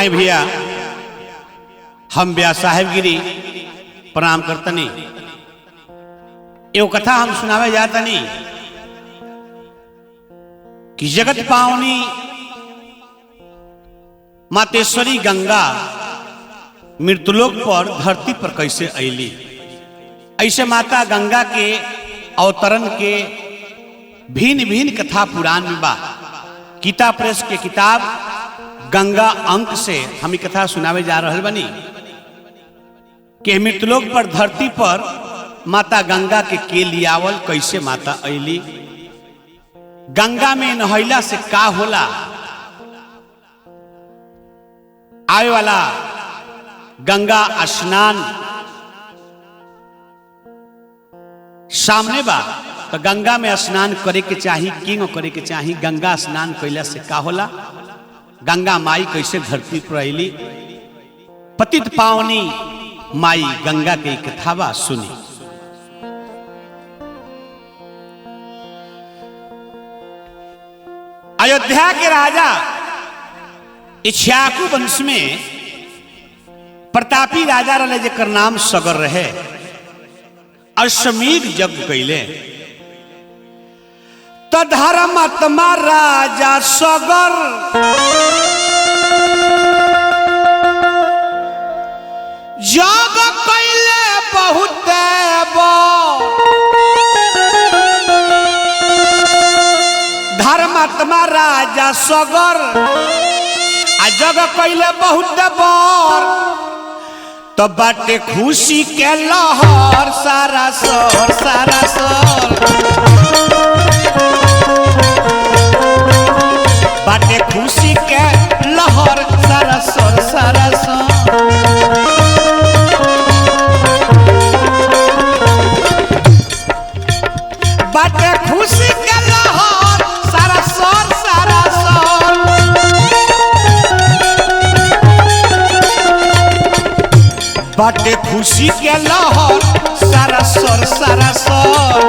आई भैया हम ब्याह साहेबगिरी प्रणाम करतनी। एगो कथा हम सुनावे जातनी कि जगत पावनी मातेश्वरी गंगा मृत्युलोक पर धरती पर कैसे अली। ऐसे माता गंगा के अवतरण के भिन्न भिन्न कथा पुराण में बा। गीता प्रेस के किताब गंगा अंक से हम कथा सुनावे जा रहे बनी कि मृत्युलोक पर धरती पर माता गंगा के लियावल कैसे माता अली। गंगा में नहैला से का होला, आए वाला गंगा स्नान सामने बा तो गंगा में स्नान करे के चाही, किंग करे के चाही। गंगा स्नान कैला से का होला, गंगा माई कैसे धरती पर अली। पतित पावनी माई गंगा के कथा बा सुनी। अयोध्या के राजा इक्ष्वाकु वंश में प्रतापी राजा रहे जेकर नाम सगर रहे। अश्वमेध यज्ञ कैले तो धर्मात्मा राजा सगर जग कैले बहुत धर्मात्मा राजा सगर आ जग कैले बहुत बर तो बाटे खुशी के लहर सारा सर सारा सर बाटे खुशी के लहर सारा सर सारा सर। बाटे खुशी के लहर सारा सर सारा सर। बाटे खुशी के लहर सारा सर सारा सर।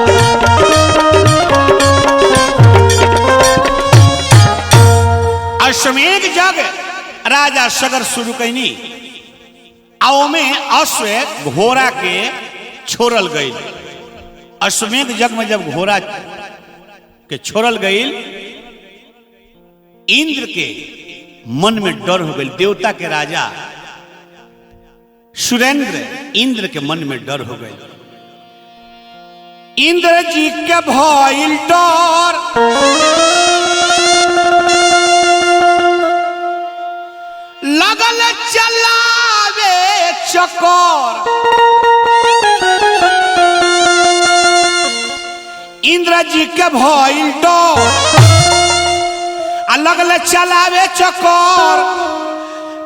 अश्वमेध यज्ञ राजा सगर शुरू कैनी। आओ में अश्व घोड़ा के छोड़ल गई। अश्वमेध यज्ञ में जब घोड़ा के छोड़ल गई, इंद्र के मन में डर हो गई। देवता के राजा सुरेंद्र इंद्र के मन में डर हो गई। इंद्र जी के भइल डर लगल चलावे चकोर। इंद्र जी के भइल डर लगल चलावे चकोर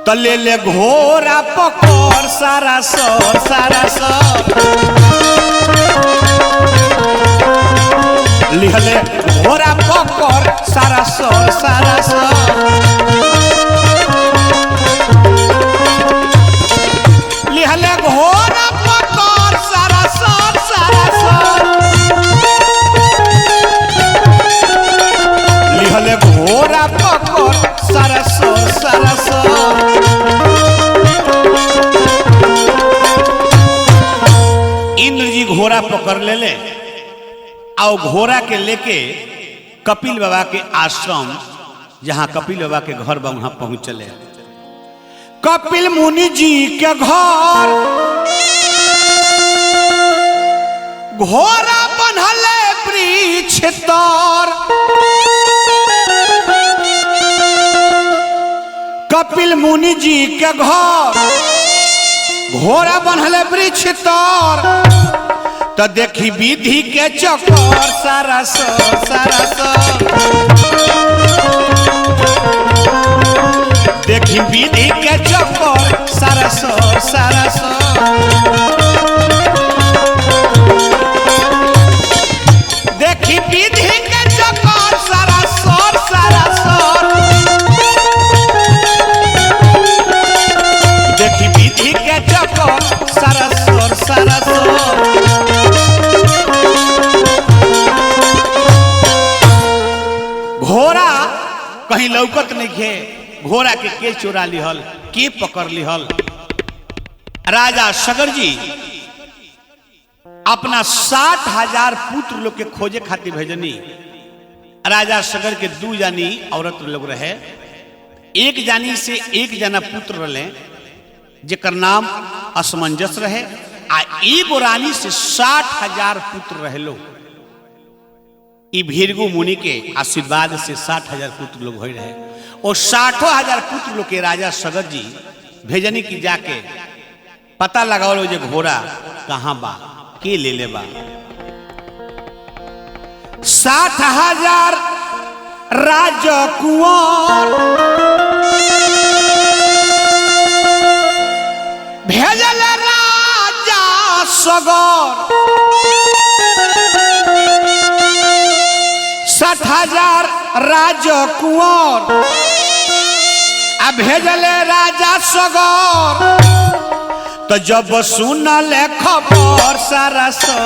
तो ले ले घोड़ा पकड़ सारा सर सारा सर। लिहले घोड़ा पकड़ सारा सर सारा सर। लिहले घोड़ा पकड़ सारा सर सारा सर। लिहले घोड़ा पकड़ सारा सर सारा सर। इंद्र जी घोड़ा पकड़ ले आओ घोड़ा के लेके कपिल बाबा के आश्रम, जहां कपिल बाबा के घर बा वहां पहुंचले। कपिल मुनि जी के घर घोड़ा बन्हले वृक्ष तर। कपिल मुनि जी के घर घोड़ा बन्हले वृक्ष तर तो देखी विधि के चक्कर सारा सर सारा सर। देखी विधि के चक्कर सारा सर सारा सर। देखी विधि के चक्कर सारा सर सारा सर। देखी विधि के चक्कर सारा सर सारा सर। घोड़ा कहीं लौकत नहीं खे, घोड़ा के चोरा लिहल, के पकड़ लिहल। राजा सगर जी अपना 60,000 पुत्र लोग के खोजे खातिर भेजनी। राजा सगर के 2 जानी औरत लोग रहे, एक जानी से एक जना पुत्र रहे जेकर नाम असमंजस रहे, आ एगो रानी से 60,000 पुत्र रहे लोग। ई भीरगु मुनि के आशीर्वाद से 60,000 पुत्र लोग हो रहे, और 60,000 पुत्र लोग के राजा सगर जी भेजनी की जाके पता लगाओ जो घोड़ा कहाँ बा, के ले ले बा। 60,000 राजकुंवर भेजल राजा सगर, 60,000 राजकुंवर आ भेजल राजा सगर। तो जब सुनल खबर सारा सो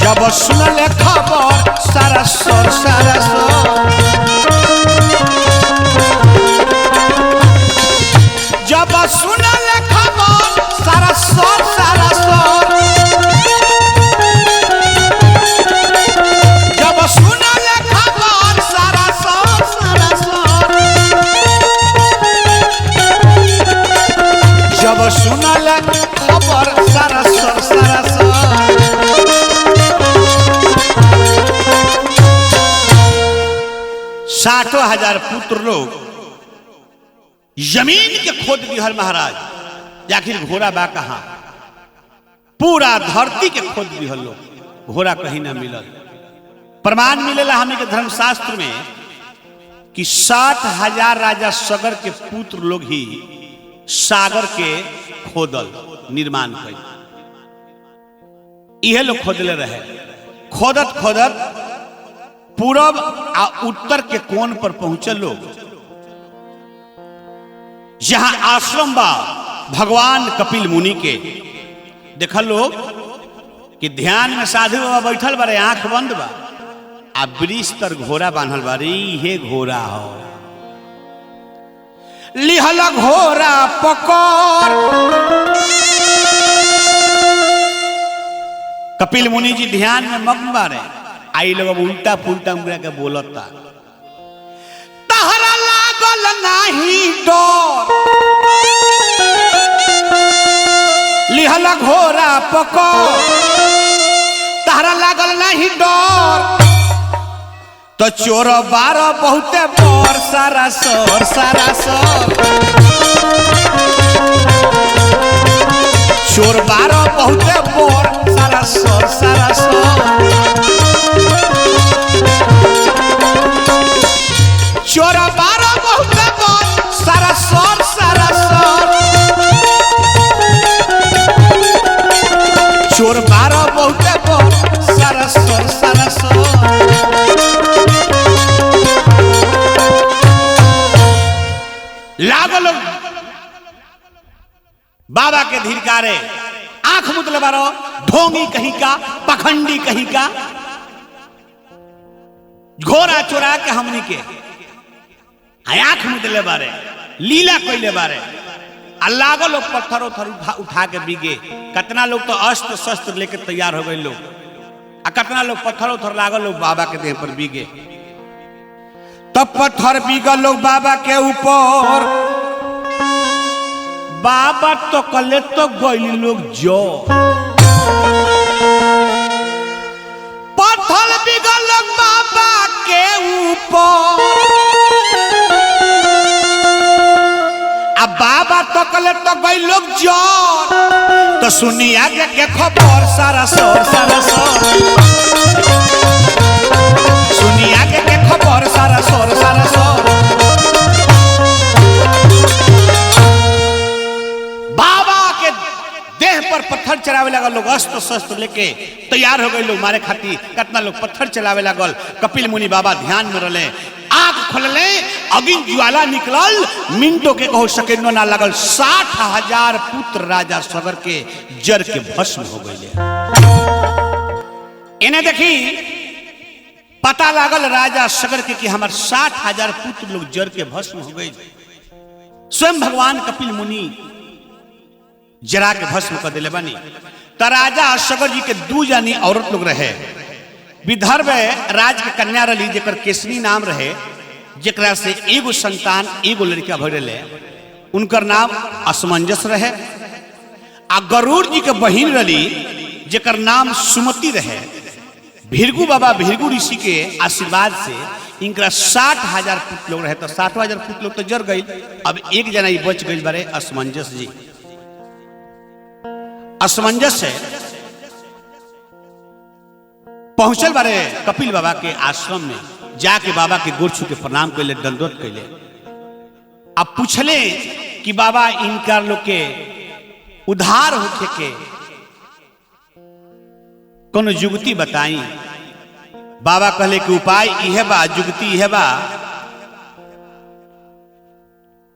जब सुनल खबर सारा सो जब सुनल खबर सारा सो जब सुनल खबर सारा सो जब सुनल खबर सारा सो 60,000 पुत्र लोग जमीन के खोद दिहल महाराज। आखिर घोड़ा बा कहाँ? पूरा धरती के खोद दिहल लोग, घोड़ा कहीं ना मिलल। प्रमाण मिलेला हमें के धर्मशास्त्र में कि 60,000 राजा सगर के पुत्र लोग ही सागर के खोदल निर्माण कर, यह लोग खोदले रहे। खोदत खोदत पूरब आ उत्तर के कोण पर पहुंचे लोग, जहां आश्रम बा भगवान कपिल मुनि के। देखा लोग कि ध्यान में साधु बाबा बैठल बारे, आंख बंद बा, आ वृक्ष तर घोड़ा बांधल बारे। ये घोड़ा हो लिहल घोड़ा पकड़। कपिल मुनि जी ध्यान में मग्न बारे, आई लोग उल्टा पुल्टा उंगरा के बोलता। तहरा लागल नहीं डर, लिहल घोड़ा पकड़। तहरा लागल नहीं डर, तो चोर बार बहुते बर सारा सोर चोर बार बहुते बर सारा सोर चोर बार बहुते बर सारा सोर चोर बार बहुते बर सारा सोर लागल बाबा के धिरकारे। आंख मुतले बारो, ढोंगी कहीं का, पखंडी कहीं का। घोड़ा चोरा के हमनी के आंख मुतले बारे, लीला कोइले बारे। लागल लोग पत्थर उठा के बीगे। कितना लोग तो अस्त्र शस्त्र लेके तैयार हो गए लोग, आ कितना लोग पत्थर लागल लोग बाबा के देह पर बीगे। तब पत्थर बीगल लोग बाबा के ऊपर। बाबा तो कले तो गई लोग जो पत्थर बीगल लोग बाबा के ऊपर। अब बाबा तो कले तो गई लोग जो। तो सुनी आगे के खबर सारा सोर सुनी आगे के खबर सारा सोर बाबा के देह पर पत्थर चलावे लागल लोग, अस्त्र शस्त्र लेके तैयार हो गए लोग मारे खातिर। कितना लोग पत्थर चलावे लागल। कपिल मुनि बाबा ध्यान में रहले, आंख खोलले, अग्नि ज्वाला निकलल, मिनटों के कहो सेकंडों ना लगल। 60,000 पुत्र राजा सगर के जर के भस्म हो गए। इन्हें देखी पता लागल राजा सगर के कि हमार 60,000 पुत्र लोग जर के भस्म हो गए। स्वयं भगवान कपिल मुनि जरा के भस्म कर दिले बनी। तो राजा सगर जी के 2 जानी औरत लोग रहे। विदर्भ राज के कन्या रही जेकर केसरी नाम रहे, जेकरा से एगो संतान एगो लड़का भरले, उनकर नाम असमंजस रहे। आ गरुड़ जी के बहिन रही जेकर नाम सुमति रहे। भृगु बाबा भृगु ऋषि के आशीर्वाद से इनका 60,000 पुत्र लोग रहे। तो 60,000 पुत्र लोग तो जर गई। अब एक जना ही बच गई बारे, असमंजस जी। असमंजस है पहुंचल बारे कपिल बाबा के आश्रम में, जाके बाबा के गोर छू के प्रणाम कैले, दंडवत कैले। अब पूछले कि बाबा इनका लोग के उद्धार होके के कौन जुगती बताई। बाबा कहले कि उपाय इहे बा, जुगती इहे बा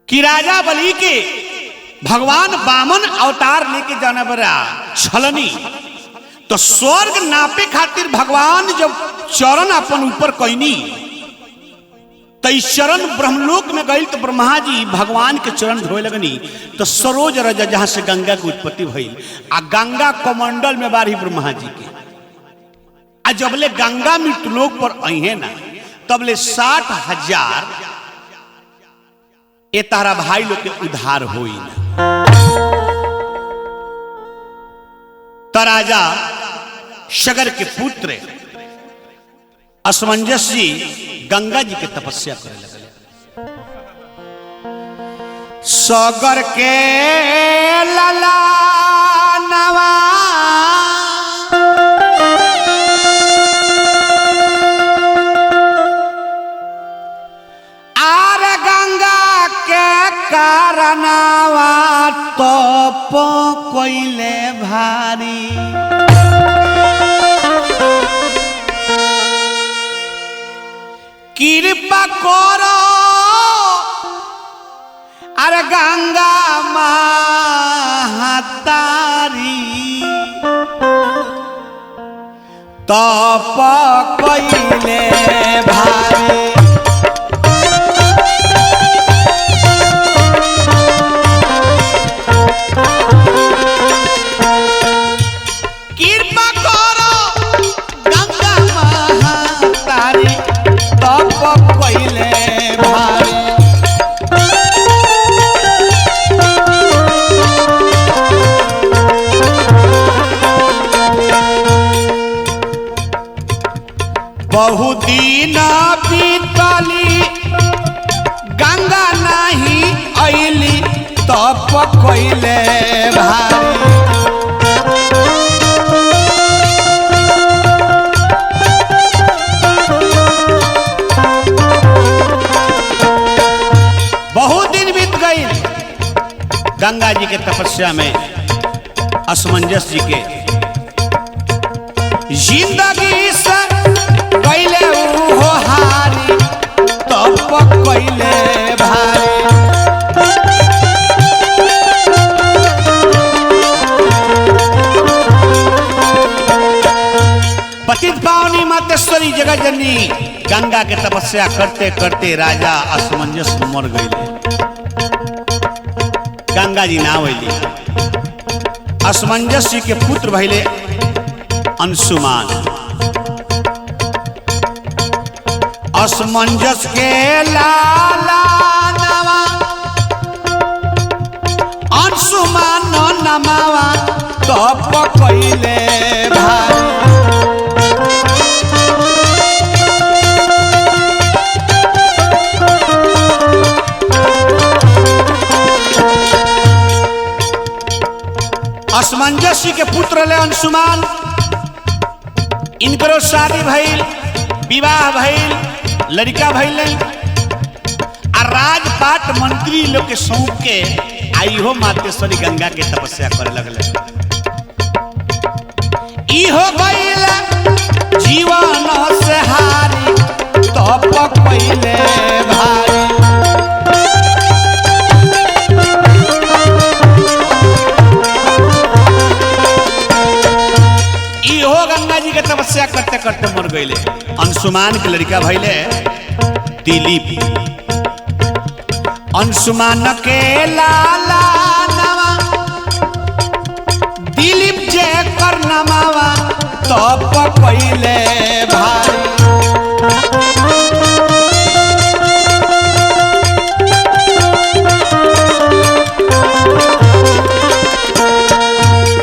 कि राजा बलि के भगवान वामन अवतार लेके जाना बरा छलनी, तो स्वर्ग नापे खातिर भगवान जब चरण अपन ऊपर कैनी तो इस चरण ब्रह्मलोक में गई। तो ब्रह्मा जी भगवान के चरण धोए लगनी। तो सरोज रज जहां से गंगा की उत्पत्ति भई, आ गंगा कमंडल में बारी ब्रह्मा जी के। आ जबले गंगा मृत्युलोक पर अहे ना, तबले 60,000 ए तारा भाई लोग के उद्धार होई ना। तो राजा सगर के पुत्र असमंजस जी गंगा जी के तपस्या करे लगे। सगर के लला नवा आर गंगा के कारनावा तप कोइले भारी। कृपा करो अरे गंगा महतारी, तप कइले भारी। कृपा करो गंगा महतारी, तप कइले भारी। बहुदिन बीतली गंगा नहीं अइली, तप कइले भारी। बहुत दिन बीत गई गंगा जी के तपस्या में। असमंजस जी के जिंदगी से कैले हो हारी, तप कैले भारी। पतित पावनी मातेश्वरी जगत जननी गंगा के तपस्या करते करते राजा असमंजस मर गए। गंगा जी ना वैली। असमंजस जी के पुत्र भइले अंशुमान। असमंजस के लाला नवा अंशुमान नमावा, तप कइले भारी। असमंजस जी के पुत्र ले अंशुमान। इनकरो शादी भइल, विवाह भइल, लड़का भइल। आ राजपाट मंत्री लोग के सौंप के आई हो मातेश्वरी गंगा के तपस्या करे लगले। ई हो गइल जीवन से हारी, तप कइले भारी। गंगा जी के तपस्या करते करते मर गए। अंशुमान के लड़का भैले दिलीप। अंशुमान के लाला नवा दिलीप जे कर नमावा तब पहले भाई।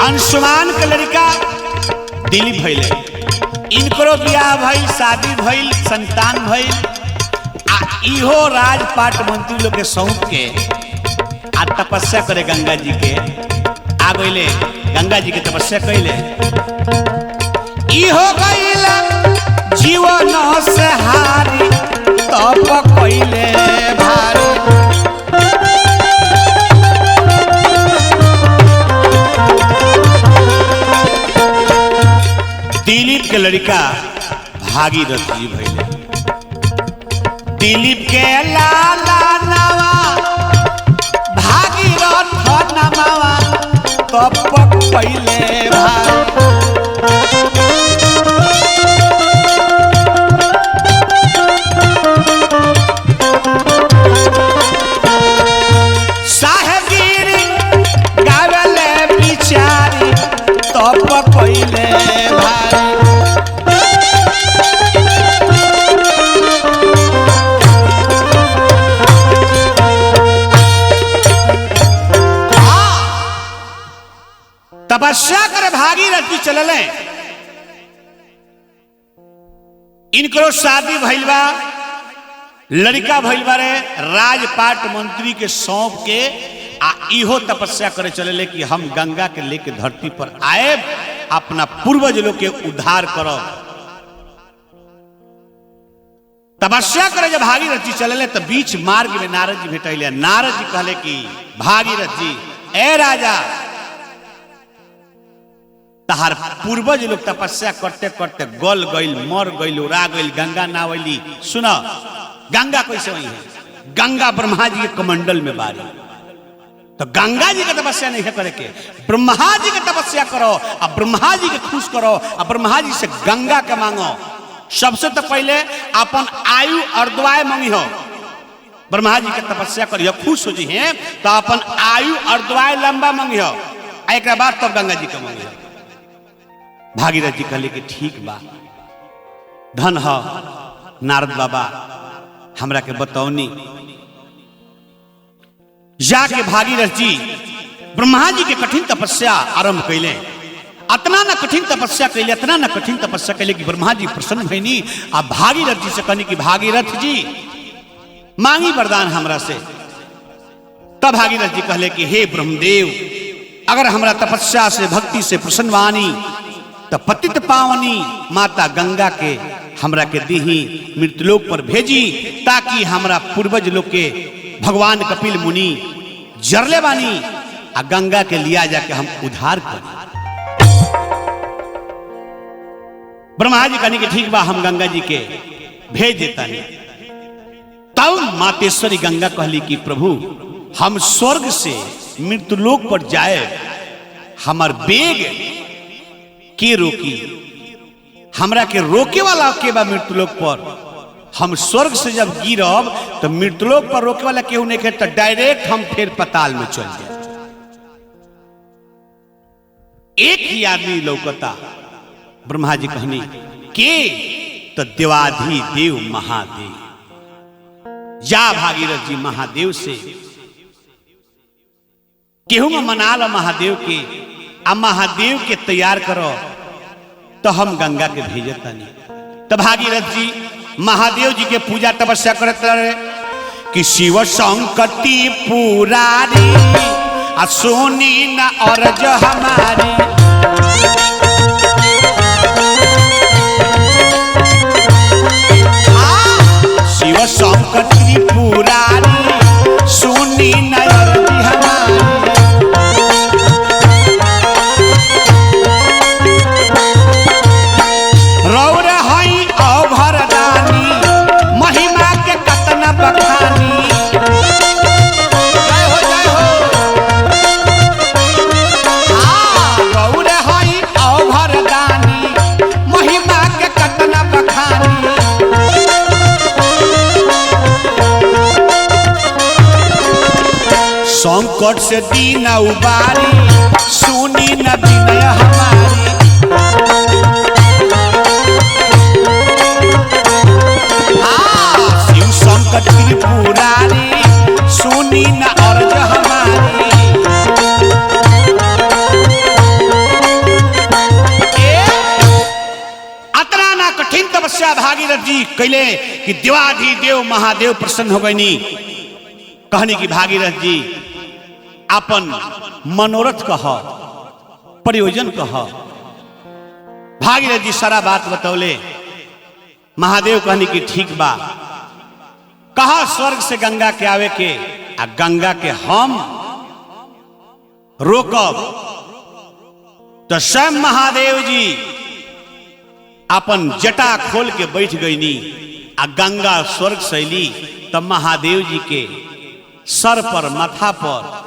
अंशुमान के लड़का दिलीप भैले, इनकरो बियाह भइल, शादी भइल, संतान भइल। आ इहो राजपाट मंत्री लोग के सौंप के आ तपस्या करे गंगा जी के आ गइले, गंगा जी के तपस्या कैले। इहो गइल जीवन से हारी तप कैले भारी। दिलीप के लड़का भागीरथ जी भैले। दिलीप के लाला नवा भागीरथ नमावा तप पहले भाई। साहेबगिरी गावेले बिचारी तप पहले भाई। तपस्या करे भागीरथ जी चलले। इनकरो शादी भइल बा, लड़का भइल बारे, राजपाट मंत्री के सौंप के आ इहो तपस्या करे चलले कि हम गंगा के लेके धरती पर आए, अपना पूर्वज लोग के उद्धार करो। तपस्या करे जब भागीरथ जी चलले तो बीच मार्ग में नारद जी भेटैले। नारद जी कहले कि भागीरथ जी, ए राजा, तहार पूर्वज लोग तपस्या करते करते गल गइल, मर गइल, उड़ा गइल, गंगा ना आइली। सुनो, गंगा कैसे हुई है? गंगा ब्रह्मा जी के कमंडल में बारी। तो गंगा जी के तपस्या नहीं करे के, ब्रह्मा जी के तपस्या करो, अब ब्रह्मा जी के खुश करो, अब ब्रह्मा जी से गंगा के मांगो। सबसे तो पहले अपन आयु अर्धवाय मांगी हो, ब्रह्मा जी के तपस्या करियो, खुश हो जी हैं तो अपन आयु अर्धवाय लंबा मांगी हो, एक बाद तब गंगा जी के मांगी हो। भागीरथ जी कहले कि ठीक बा, धन हो नारद बाबा, हमरा के बतौनी। जाके भागीरथ जी ब्रह्मा जी के कठिन तपस्या आरंभ कैले। अतना न कठिन तपस्या कैले, अतना न कठिन तपस्या कैले कि ब्रह्मा जी प्रसन्न भइनी। आ भागीरथ जी से कहनी कि भागीरथ जी मांगी वरदान हमरा से। तब भागीरथ जी कहले कि हे ब्रह्मदेव, अगर हमरा तपस्या से भक्ति से प्रसन्न वानी तो पतित पावनी माता गंगा के हमरा के दीही, मृत्युलोक पर भेजी, ताकि हमरा पूर्वज लोग के भगवान कपिल मुनि जरले बानी आ गंगा के लिया जाके हम उद्धार करें। ब्रह्मा जी कहने की ठीक बा, हम गंगा जी के भेज देता नहीं। तब मातेश्वरी गंगा कहली कि प्रभु, हम स्वर्ग से मृत्युलोक पर जाए, हमार बेग के रोकी? हमरा के रोके वाला के बा मृत्युलोक पर? हम स्वर्ग से जब गिरब तो मृत्युलोक पर रोके वाला केहू नहीं है, तो डायरेक्ट हम फिर पताल में चल जाए। एक ही आदमी लौकता। ब्रह्मा जी कहनी के तो देवाधि देव महादेव। जा भागीरथ जी महादेव से केहू में मना लो महादेव के, आ महादेव के तैयार करो तो हम गंगा के भेजता नहीं। तो भागीरथ जी महादेव जी के पूजा तपस्या करते रहे कि शिव संकटी पुरारी आ सोनी न अर्ज हमारी। शिव संकटी पुरारी सोनी न अर्ज हमारी। रौर हई अभरदानी महिमा के कतना बखानी। जय हो जय हो। रौर हई अभरदानी महिमा के कतना बखानी। संकट से दीन उबारी सुनी न विनय हमारी। शिव संकट त्रिपुरारी सुनी न अर्ज हमारी। अतना ना कठिन तपस्या भागीरथ जी कैले कि देवाधिदेव महादेव प्रसन्न हो गईनी। कहनी कि भागीरथ जी अपन मनोरथ कह, प्रयोजन कह। भागीरथ जी सारा बात बतौले। महादेव कहनी कि ठीक बा, कहा स्वर्ग से गंगा के आवे के, आ गंगा के हम रोकब। तो स्वयं महादेव जी अपन जटा खोल के बैठ गईनी, आ गंगा स्वर्ग से अली। तब महादेव जी के सर पर माथा पर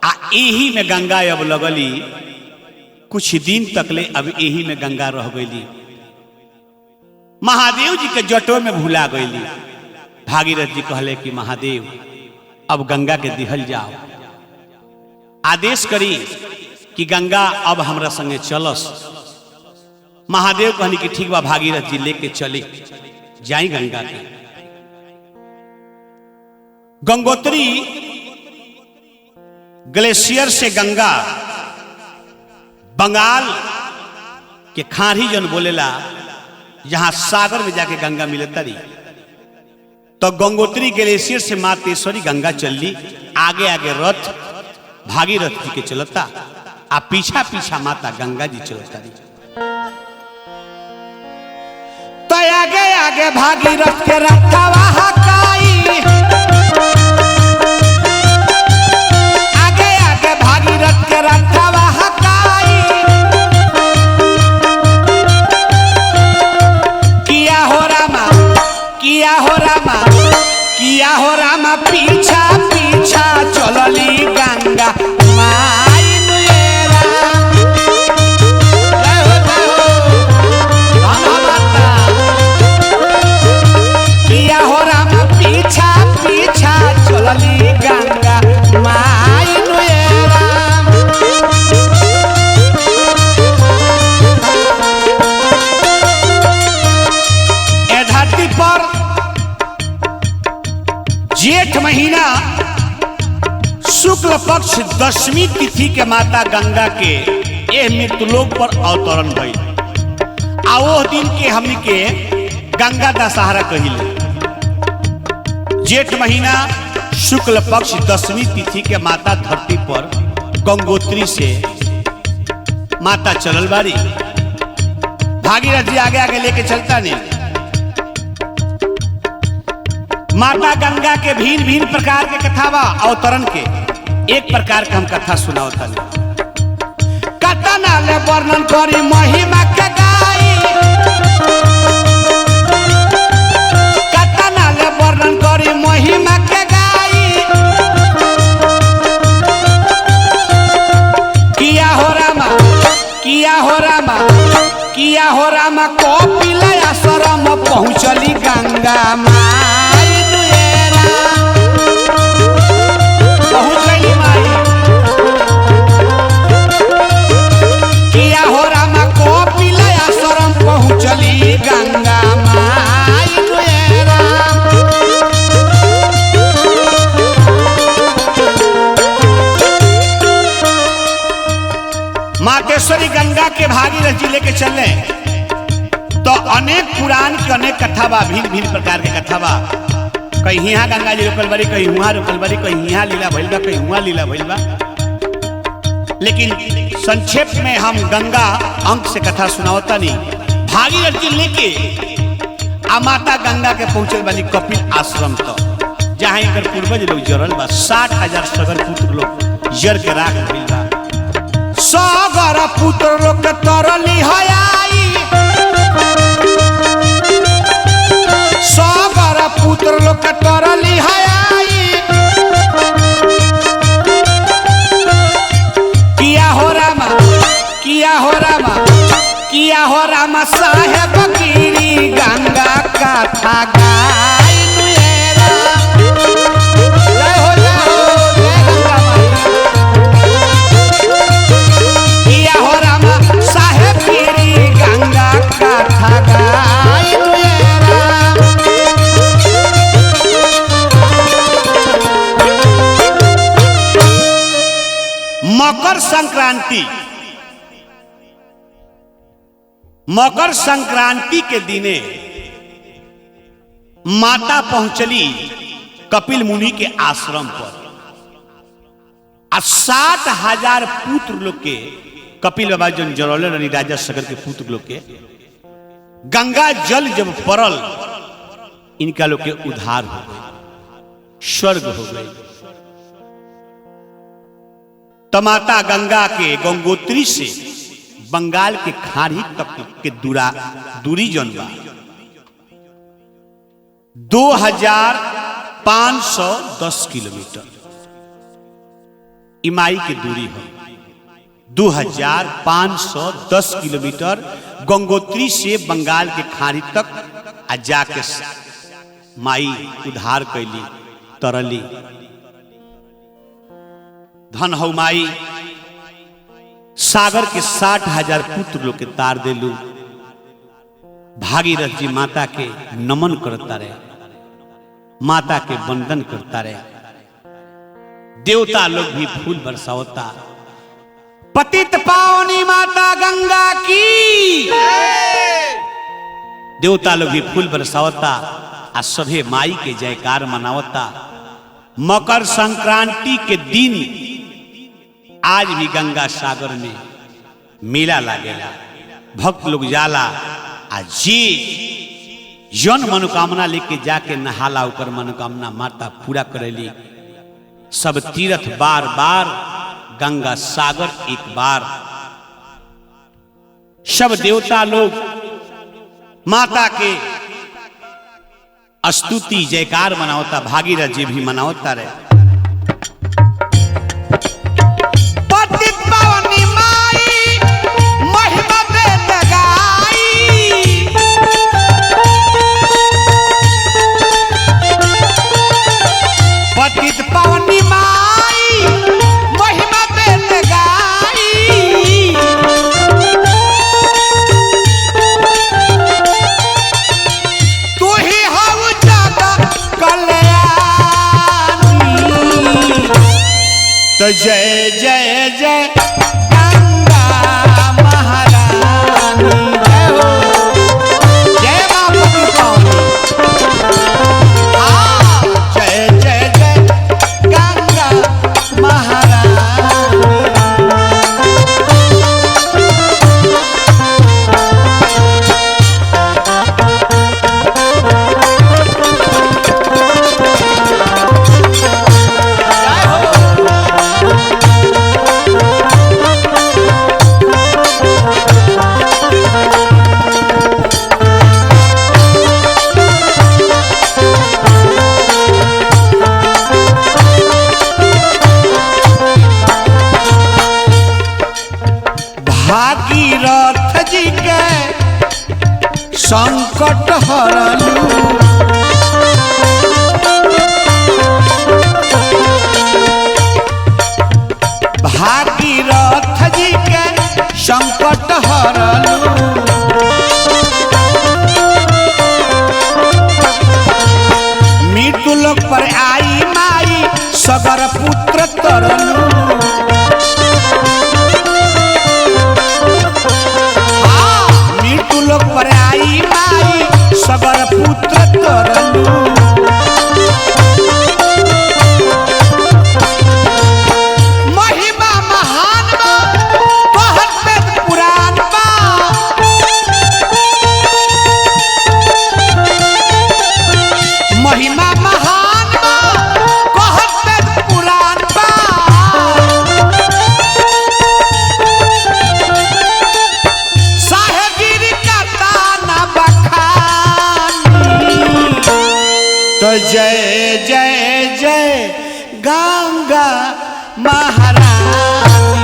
आ यही में गंगा अब लगली। कुछ दिन तक ले अब यही में गंगा रह गईली। महादेव जी के जटों में भुला गईली। भागीरथ जी कहले कि महादेव अब गंगा के दिहल जाओ, आदेश करी कि गंगा अब हमरा संगे चलस। महादेव कहनी कि ठीक बा भागीरथ जी लेके चले जाई गंगा के। गंगोत्री ग्लेशियर से गंगा बंगाल के खाड़ी जन बोलेला, जहां सागर में जाके गंगा मिले तरी। तो गंगोत्री ग्लेशियर से मातेश्वरी गंगा चलली। आगे आगे रथ भागीरथ जी के चलता, आ पीछा पीछा माता गंगा जी चलता रही। तो आगे आगे भागीरथ के रथवा हकाई, आगे आगे भागीरथ के रथवा हकाई। किया हो रामा, किया हो रामा, किया हो रामा, पीछा पीछा चलली गंगा माई नुएरा। जय हो जय हो माता। किया हो रामा, पीछा पीछा चलली गंगा माई नुएरा। ए धरती पर जेठ महीना शुक्ल पक्ष दशमी तिथि के माता गंगा के ए मृत्युलोक पर अवतरण भइल। आ वो दिन के हमनी के गंगा दशहरा कहिल। जेठ महीना शुक्ल पक्ष दशमी तिथि के माता धरती पर गंगोत्री से माता चलल बारी। भागीरथ जी आगे आगे लेके चलता नहीं। माता गंगा के भिन्न भिन्न प्रकार के कथा बा अवतरण के। एक प्रकार का हम कथा सुनावता नहीं। कथा नाले वर्णन करी महिमा के गाई, कथा नाले वर्णन करी महिमा के गाई। किया हो रामा, किया हो रामा, किया हो रामा, कपिल आश्रम पहुंचली गंगा माई नुएरा। पहुंच गई माई। किया हो रामा, कपिल आश्रम पहुंचली गंगा माई नुएरा। मातेश्वरी गंगा के भागीरथ जी लेके चले। तो अनेक पुराण के अनेक कथा बा, भिन्न भिन्न प्रकार के कथा बा। कहीं यहाँ गंगा जी रोकल बारी, कहीं वहां रोकल बारी, कहीं यहाँ लीला भइल बा, कहीं वहां लीला भइल बा। लेकिन संक्षेप में हम गंगा अंक से कथा सुनावता नहीं। भागीरथ जी लेके आ माता गंगा के पहुंचल बानी कपिल आश्रम तो, जहाँ एक पूर्वज लोग जरल बा। 60,000 सगर पुत्र लोग जर के राख भइल बा। सगर पुत्र लोग के तरली हयाई, सगर पुत्र लोग के तरली हयाई। किया हो रामा, किया हो रामा, किया हो रामा, साहेब गिरी गंगा कथा गाई नुएरा। जय हो जय हो, जय गंगा माई। मकर संक्रांति के दिने माता पहुंचली कपिल मुनि के आश्रम पर। 60,000 पुत्र लोग के कपिल बाबा जो जरौले रही राजा सगर के पुत्र लोग के गंगा जल जब पड़ल इनका लोग के उद्धार हो गए, स्वर्ग हो गए। तो माता गंगा के गंगोत्री से बंगाल के खाड़ी तक के दूरी जौन बा 2510 किलोमीटर इमाई की दूरी है। 2510 किलोमीटर गंगोत्री से बंगाल के खाड़ी तक आ जाके माई उद्धार कैली, तरली। धन हौ माई सागर के 60,000 पुत्र लोग के तार देलू। भागीरथ जी माता के नमन करता रहे, माता के वंदन करता रहे। देवता लोग भी फूल बरसावता। पतित पावनी माता गंगा की देवता लोग भी फूल बरसावता आ सभे माई के जयकार मनावता। मकर संक्रांति के दिन आज भी गंगा सागर में मेला लागेला, भक्त लोग जाला आ जी जन मनोकामना लेके जाके नहाला ऊपर मनोकामना माता पूरा करेली। सब तीर्थ बार बार, गंगा सागर एक बार। सब देवता लोग माता के स्तुति जयकार मनावता, भागीरथ जी भी मनावता रहे। पतित पावनी माई महिमा वेद गाई, पतित पावनी माई महिमा वेद गाई। तू ही हऊ जग कल्याणी, तो जय जय जय गंगा महारानी। जय हो, जय मां पतित पावनी। जय जय जय गंगा महारानी। भागीरथ जी के संकट हरलू, भागीरथ जी के संकट हरलू। मृत्यु लोक पर आई माई सगर पुत्र तरलू। लोक पर आई माई सगर पुत्र तरलू। महिमा महान बा कहत वेद पुराण बा, महिमा महान बा कहत वेद पुराण बा। तो जय जय जय गंगा महारानी।